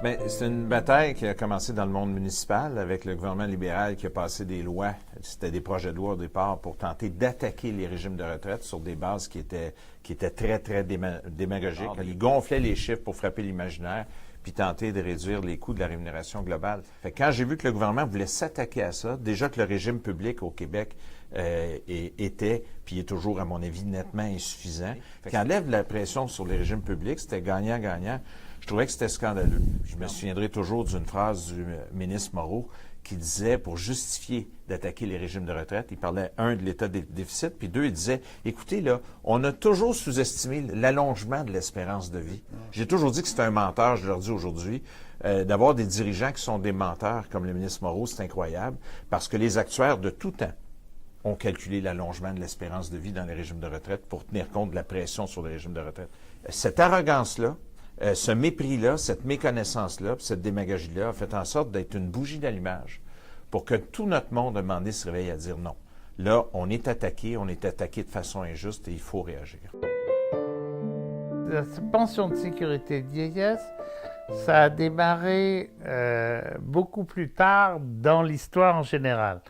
Bien, c'est une bataille qui a commencé dans le monde municipal avec le gouvernement libéral qui a passé des lois, c'était des projets de loi au départ, pour tenter d'attaquer les régimes de retraite sur des bases qui étaient très, très démagogiques. Ils gonflaient les chiffres pour frapper l'imaginaire puis tenter de réduire les coûts de la rémunération globale. Fait que quand j'ai vu que le gouvernement voulait s'attaquer à ça, déjà que le régime public au Québec était, puis est toujours, à mon avis, nettement insuffisant. Fait qu'enlève la pression sur les régimes publics, c'était gagnant-gagnant. Je trouvais que c'était scandaleux. Je me souviendrai toujours d'une phrase du ministre Moreau qui disait, pour justifier d'attaquer les régimes de retraite, il parlait, un, de l'état des déficits, puis deux, il disait, écoutez, là, on a toujours sous-estimé l'allongement de l'espérance de vie. J'ai toujours dit que c'est un menteur, je leur dis aujourd'hui. D'avoir des dirigeants qui sont des menteurs, comme le ministre Moreau, c'est incroyable, parce que les actuaires de tout temps ont calculé l'allongement de l'espérance de vie dans les régimes de retraite pour tenir compte de la pression sur les régimes de retraite. Cette arrogance-là, ce mépris-là, cette méconnaissance-là, cette démagogie-là a fait en sorte d'être une bougie d'allumage pour que tout notre monde, à un moment donné, se réveille à dire non. Là, on est attaqué de façon injuste et il faut réagir. La pension de sécurité de vieillesse, ça a démarré beaucoup plus tard dans l'histoire en général.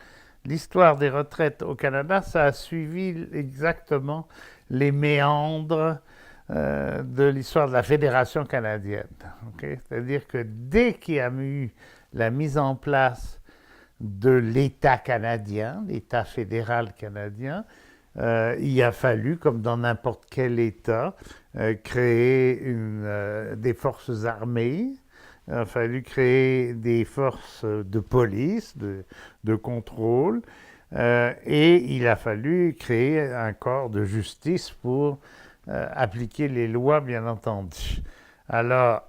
L'histoire des retraites au Canada, ça a suivi exactement les méandres de l'histoire de la Fédération canadienne. Okay? C'est-à-dire que dès qu'il y a eu la mise en place de l'État canadien, l'État fédéral canadien, il a fallu, comme dans n'importe quel État, créer des forces armées. Il a fallu créer des forces de police, de contrôle, et il a fallu créer un corps de justice pour appliquer les lois, bien entendu. Alors,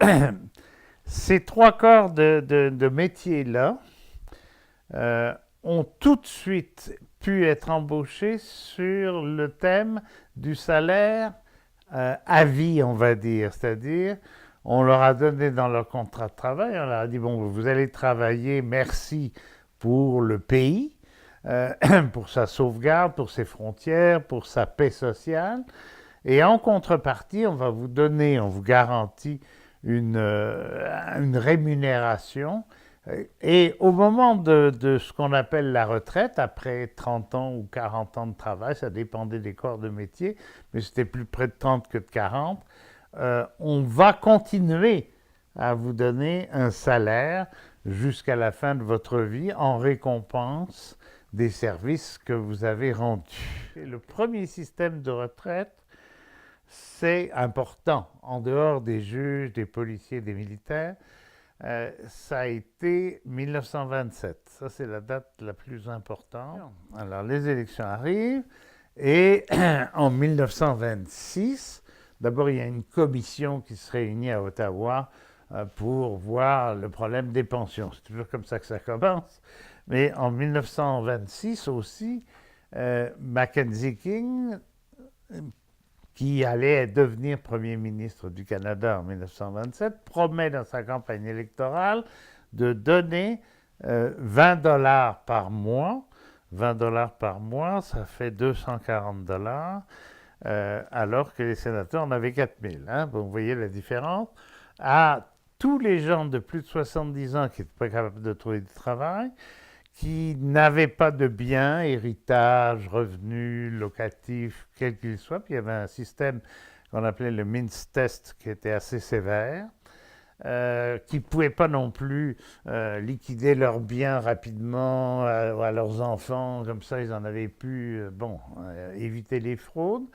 ces trois corps de métiers-là ont tout de suite pu être embauchés sur le thème du salaire à vie, on va dire. C'est-à-dire, on leur a donné dans leur contrat de travail, on leur a dit, bon, vous allez travailler, merci pour le pays, pour sa sauvegarde, pour ses frontières, pour sa paix sociale. Et en contrepartie, on va vous donner, on vous garantit une rémunération. Et au moment de ce qu'on appelle la retraite, après 30 ans ou 40 ans de travail, ça dépendait des corps de métier, mais c'était plus près de 30 que de 40, on va continuer à vous donner un salaire jusqu'à la fin de votre vie en récompense des services que vous avez rendus. Le premier système de retraite, c'est important, en dehors des juges, des policiers, des militaires, ça a été 1927. Ça, c'est la date la plus importante. Alors, les élections arrivent et en 1926, d'abord, il y a une commission qui se réunit à Ottawa pour voir le problème des pensions. C'est toujours comme ça que ça commence. Mais en 1926 aussi, Mackenzie King, qui allait devenir Premier ministre du Canada en 1927, promet dans sa campagne électorale de donner 20 $ par mois. 20 $ par mois, ça fait 240 $, alors que les sénateurs en avaient 4000. Hein? Vous voyez la différence. À tous les gens de plus de 70 ans qui n'étaient pas capables de trouver du travail, qui n'avaient pas de biens, héritage, revenus, locatifs, quel qu'il soit. Puis il y avait un système qu'on appelait le Mintz Test qui était assez sévère, qui ne pouvaient pas non plus liquider leurs biens rapidement à leurs enfants, comme ça ils en avaient pu éviter les fraudes.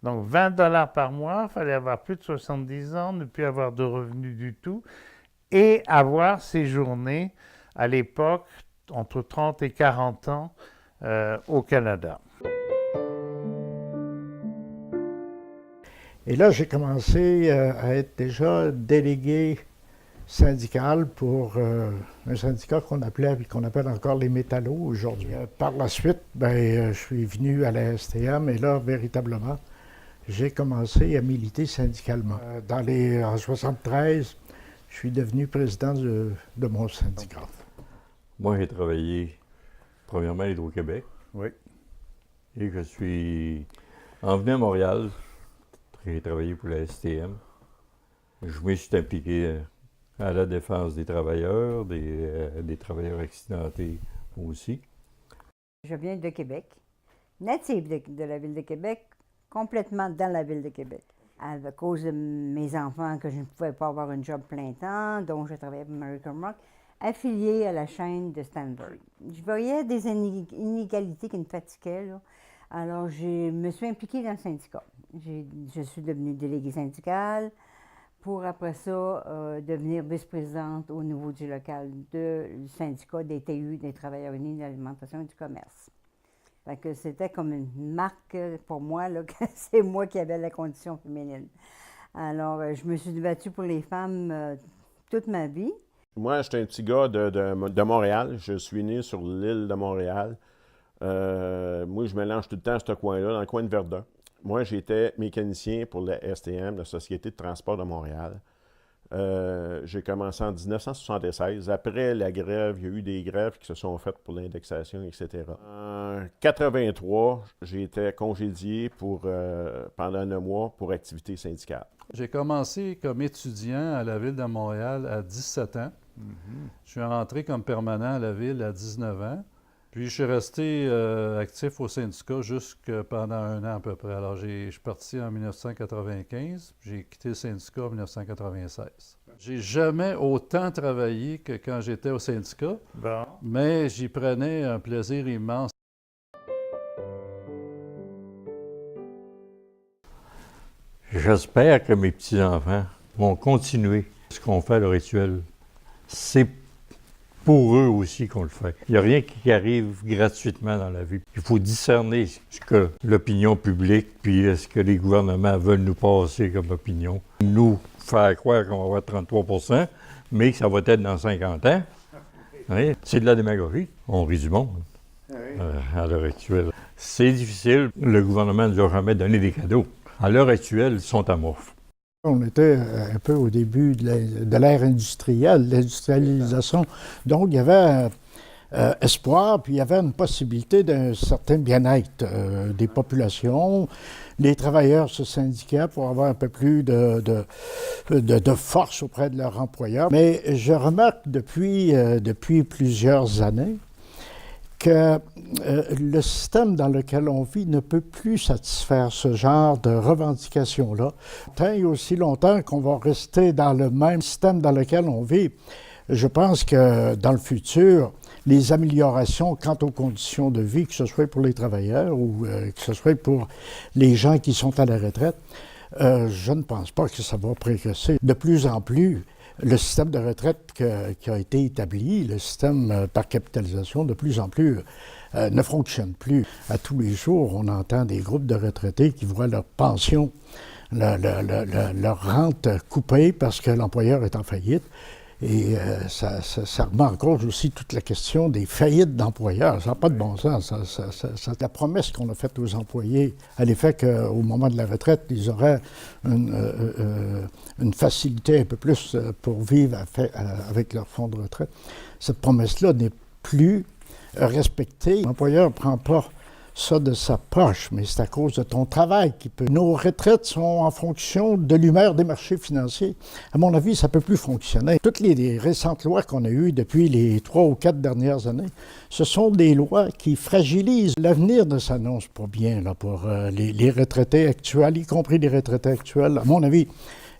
Donc 20 $ par mois, il fallait avoir plus de 70 ans, ne plus avoir de revenus du tout, et avoir séjourné à l'époque entre 30 et 40 ans au Canada. Et là, j'ai commencé à être déjà délégué syndical pour un syndicat qu'on appelle encore les métallos aujourd'hui. Par la suite, je suis venu à la STM et là, véritablement, j'ai commencé à militer syndicalement. En 1973, je suis devenu président de mon syndicat. Moi, j'ai travaillé premièrement à Hydro-Québec. Oui. Et je suis en venant à Montréal. J'ai travaillé pour la STM. Je me suis impliqué à la défense des travailleurs, des travailleurs accidentés aussi. Je viens de Québec, native de la ville de Québec, complètement dans la ville de Québec. À cause de mes enfants, que je ne pouvais pas avoir un job plein temps, donc je travaillais pour American Rock, affiliée à la chaîne de Stanford. Je voyais des inégalités qui me fatiguaient, là. Alors, je me suis impliquée dans le syndicat. Je suis devenue déléguée syndicale pour, après ça, devenir vice-présidente au niveau du local du syndicat des TU, des Travailleurs unis de l'alimentation et du commerce. Fait que c'était comme une marque pour moi, là, que c'est moi qui avais la condition féminine. Alors, je me suis battue pour les femmes toute ma vie. Moi, j'étais un petit gars de Montréal. Je suis né sur l'île de Montréal. Moi, je mélange tout le temps à ce coin-là, dans le coin de Verdun. Moi, j'étais mécanicien pour la STM, la Société de transport de Montréal. J'ai commencé en 1976. Après la grève, il y a eu des grèves qui se sont faites pour l'indexation, etc. En 83, j'ai été congédié pendant 9 mois pour activité syndicale. J'ai commencé comme étudiant à la Ville de Montréal à 17 ans. Je suis rentré comme permanent à la Ville à 19 ans. Puis je suis resté actif au syndicat jusque pendant 1 an à peu près. Alors je suis parti en 1995, j'ai quitté le syndicat en 1996. J'ai jamais autant travaillé que quand j'étais au syndicat, mais j'y prenais un plaisir immense. J'espère que mes petits-enfants vont continuer ce qu'on fait à l'heure actuelle. C'est pour eux aussi qu'on le fait. Il n'y a rien qui arrive gratuitement dans la vie. Il faut discerner ce que l'opinion publique puis ce que les gouvernements veulent nous passer comme opinion. Nous faire croire qu'on va avoir 33 % mais que ça va être dans 50 ans. Oui, c'est de la démagogie. On rit du monde à l'heure actuelle. C'est difficile. Le gouvernement ne nous a jamais donné des cadeaux. À l'heure actuelle, ils sont amorphes. On était un peu au début de l'ère industrielle, l'industrialisation. Donc, il y avait espoir, puis il y avait une possibilité d'un certain bien-être des populations. Les travailleurs se syndiquaient pour avoir un peu plus de force auprès de leur employeur. Mais je remarque depuis plusieurs années que le système dans lequel on vit ne peut plus satisfaire ce genre de revendications-là. Tant et aussi longtemps qu'on va rester dans le même système dans lequel on vit, je pense que dans le futur, les améliorations quant aux conditions de vie, que ce soit pour les travailleurs ou que ce soit pour les gens qui sont à la retraite, je ne pense pas que ça va progresser. De plus en plus, le système de retraite qui a été établi, le système par capitalisation, de plus en plus ne fonctionne plus. À tous les jours, on entend des groupes de retraités qui voient leur pension, leur rente coupée parce que l'employeur est en faillite. Et ça remet en cause aussi toute la question des faillites d'employeurs. Ça n'a pas de bon sens. La promesse qu'on a faite aux employés à l'effet qu'au moment de la retraite, ils auraient une facilité un peu plus pour vivre avec leur fonds de retraite. Cette promesse-là n'est plus respectée. L'employeur ne prend pas ça de sa poche, mais c'est à cause de ton travail qui peut. Nos retraites sont en fonction de l'humeur des marchés financiers. À mon avis, ça ne peut plus fonctionner. Toutes les récentes lois qu'on a eues depuis les 3 ou 4 dernières années, ce sont des lois qui fragilisent. L'avenir ne s'annonce pas bien là, pour les retraités actuels, y compris les retraités actuels, à mon avis,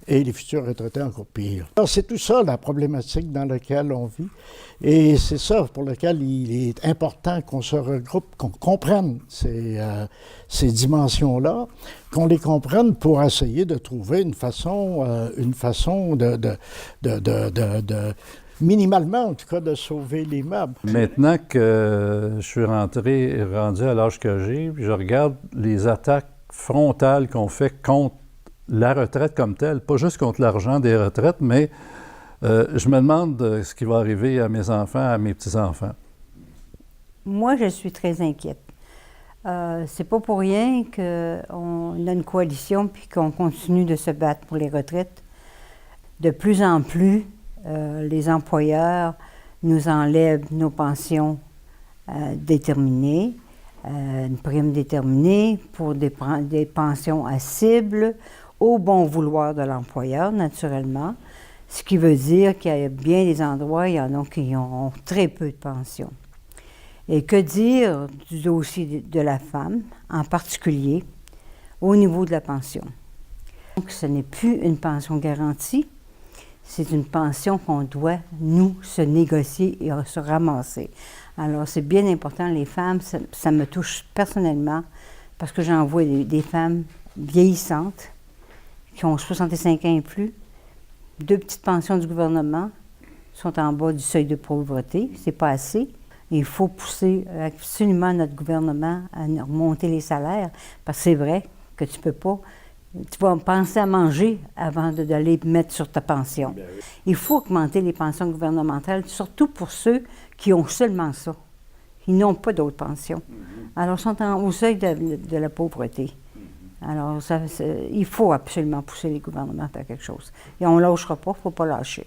et les futurs retraités encore pire. Alors, c'est tout ça la problématique dans laquelle on vit. Et c'est ça pour lequel il est important qu'on se regroupe, qu'on comprenne ces dimensions-là, qu'on les comprenne pour essayer de trouver une façon de minimalement, en tout cas, de sauver les meubles. Maintenant que je suis rendu à l'âge que j'ai, je regarde les attaques frontales qu'on fait contre la retraite comme telle, pas juste contre l'argent des retraites, mais je me demande ce qui va arriver à mes enfants, à mes petits-enfants. Moi, je suis très inquiète. C'est pas pour rien qu'on a une coalition puis qu'on continue de se battre pour les retraites. De plus en plus, les employeurs nous enlèvent nos pensions déterminées, une prime déterminée pour des pensions à cible, au bon vouloir de l'employeur, naturellement. Ce qui veut dire qu'il y a bien des endroits, il y en a qui ont très peu de pension. Et que dire du dossier de la femme, en particulier au niveau de la pension? Donc, ce n'est plus une pension garantie, c'est une pension qu'on doit, nous, se négocier et se ramasser. Alors, c'est bien important, les femmes, ça me touche personnellement, parce que j'en vois des femmes vieillissantes, qui ont 65 ans et plus, 2 petites pensions du gouvernement, sont en bas du seuil de pauvreté, c'est pas assez. Il faut pousser absolument notre gouvernement à remonter les salaires, parce que c'est vrai que tu peux pas, tu vas penser à manger avant d'aller mettre sur ta pension. Il faut augmenter les pensions gouvernementales, surtout pour ceux qui ont seulement ça. Ils n'ont pas d'autres pensions. Alors, ils sont au seuil de la pauvreté. Alors, il faut absolument pousser les gouvernements à faire quelque chose. Et on ne lâchera pas, il ne faut pas lâcher.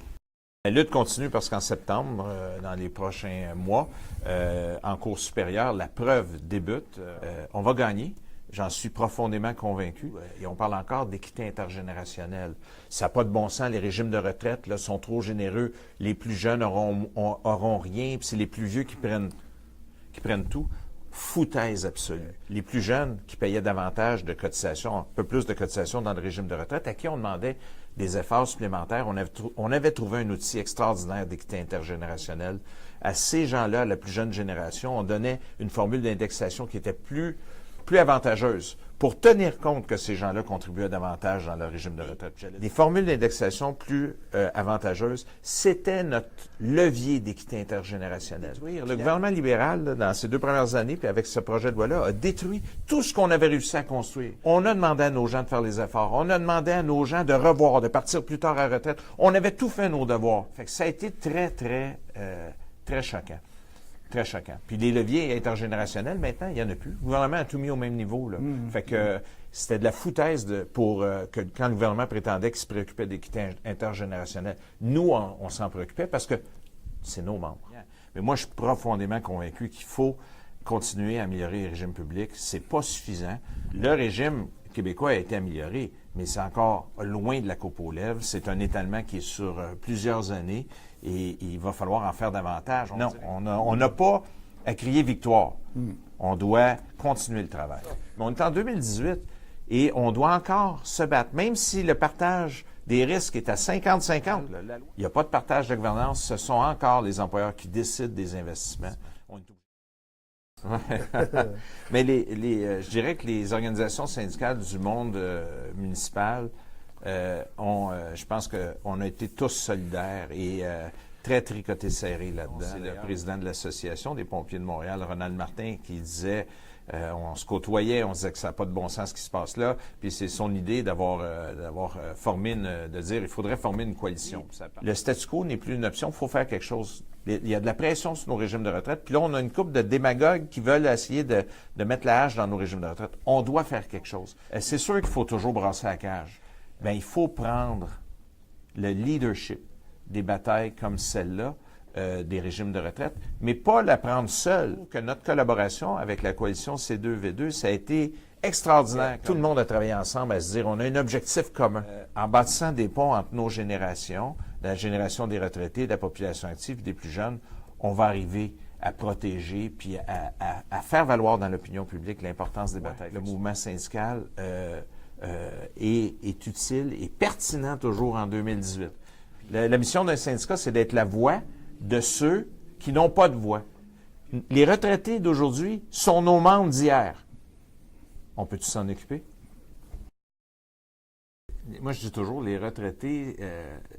La lutte continue parce qu'en septembre, dans les prochains mois, en cours supérieur, la preuve débute. On va gagner. J'en suis profondément convaincu. Et on parle encore d'équité intergénérationnelle. Ça n'a pas de bon sens. Les régimes de retraite là, sont trop généreux. Les plus jeunes auront rien. Puis c'est les plus vieux qui prennent tout. Foutaise absolue. Les plus jeunes qui payaient davantage de cotisations, un peu plus de cotisations dans le régime de retraite, à qui on demandait des efforts supplémentaires, on avait trouvé un outil extraordinaire d'équité intergénérationnelle. À ces gens-là, à la plus jeune génération, on donnait une formule d'indexation qui était plus avantageuse pour tenir compte que ces gens-là contribuaient davantage dans leur régime de retraite. Des formules d'indexation plus avantageuses, c'était notre levier d'équité intergénérationnelle. Le gouvernement libéral, là, dans ces 2 premières années, puis avec ce projet de loi-là, a détruit tout ce qu'on avait réussi à construire. On a demandé à nos gens de faire les efforts. On a demandé à nos gens de revoir, de partir plus tard à la retraite. On avait tout fait nos devoirs. Fait que ça a été très choquant. Très choquant. Puis les leviers intergénérationnels, maintenant, il n'y en a plus. Le gouvernement a tout mis au même niveau. Là. Fait que c'était de la foutaise que quand le gouvernement prétendait qu'il se préoccupait d'équité intergénérationnelle. Nous, on s'en préoccupait parce que c'est nos membres. Mais moi, je suis profondément convaincu qu'il faut continuer à améliorer les régimes publics. C'est pas suffisant. Le régime québécois a été amélioré, mais c'est encore loin de la coupe aux lèvres. C'est un étalement qui est sur plusieurs années. Et il va falloir en faire davantage. Non, on n'a pas à crier victoire. On doit continuer le travail. Mais on est en 2018 et on doit encore se battre. Même si le partage des risques est à 50-50, il n'y a pas de partage de gouvernance. Ce sont encore les employeurs qui décident des investissements. Mais je dirais que les organisations syndicales du monde municipal je pense qu'on a été tous solidaires et très tricotés serrés là-dedans. C'est le président de l'Association des pompiers de Montréal, Ronald Martin, qui disait, on se côtoyait, on se disait que ça n'a pas de bon sens ce qui se passe là, puis c'est son idée d'avoir formé de dire il faudrait former une coalition. Le statu quo n'est plus une option, il faut faire quelque chose. Il y a de la pression sur nos régimes de retraite, puis là, on a une couple de démagogues qui veulent essayer de mettre la hache dans nos régimes de retraite. On doit faire quelque chose. C'est sûr qu'il faut toujours brasser la cage. Bien, il faut prendre le leadership des batailles comme celle-là, des régimes de retraite, mais pas la prendre seule. Que notre collaboration avec la coalition C2V2, ça a été extraordinaire. Tout le monde a travaillé ensemble à se dire, on a un objectif commun. En bâtissant des ponts entre nos générations, la génération des retraités, de la population active et des plus jeunes, on va arriver à protéger puis à faire valoir dans l'opinion publique l'importance des batailles. Le mouvement syndical est utile et pertinent toujours en 2018. La mission d'un syndicat, c'est d'être la voix de ceux qui n'ont pas de voix. Les retraités d'aujourd'hui sont nos membres d'hier. On peut-tu s'en occuper? Moi, je dis toujours, les retraités,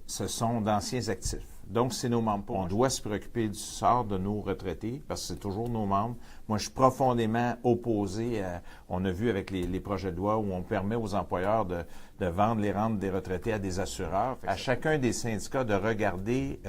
ce sont d'anciens actifs. Donc, c'est nos membres. On doit se préoccuper du sort de nos retraités parce que c'est toujours nos membres. Moi, je suis profondément opposé on a vu avec les projets de loi où on permet aux employeurs de vendre les rentes des retraités à des assureurs. À chacun des syndicats de regarder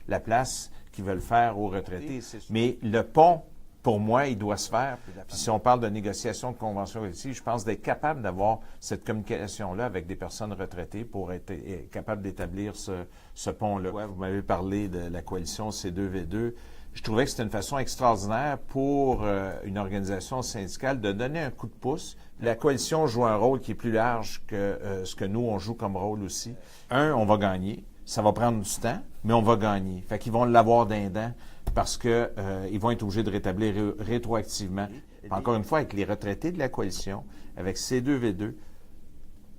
la place qu'ils veulent faire aux retraités. Mais le pont, pour moi, il doit se faire. Puis si on parle de négociation de convention collective, je pense d'être capable d'avoir cette communication-là avec des personnes retraitées pour être capable d'établir ce pont-là. Vous m'avez parlé de la coalition C2V2. Je trouvais que c'était une façon extraordinaire pour une organisation syndicale de donner un coup de pouce. La coalition joue un rôle qui est plus large que ce que nous, on joue comme rôle aussi. On va gagner. ça va prendre du temps, mais on va gagner. Fait qu'ils vont l'avoir d'un dent parce que ils vont être obligés de rétablir rétroactivement. Encore une fois, avec les retraités de la coalition, avec C2V2,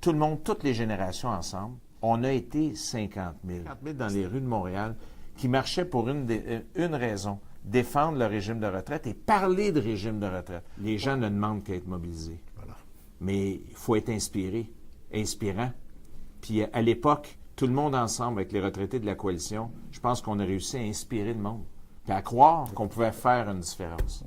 tout le monde, toutes les générations ensemble, on a été 50 000. 50 000 dans les rues de Montréal qui marchaient pour une raison, défendre le régime de retraite et parler de régime de retraite. Les gens ne demandent qu'à être mobilisés. Voilà. Mais il faut être inspirant. Puis à l'époque, tout le monde ensemble avec les retraités de la coalition, je pense qu'on a réussi à inspirer le monde, puis à croire qu'on pouvait faire une différence.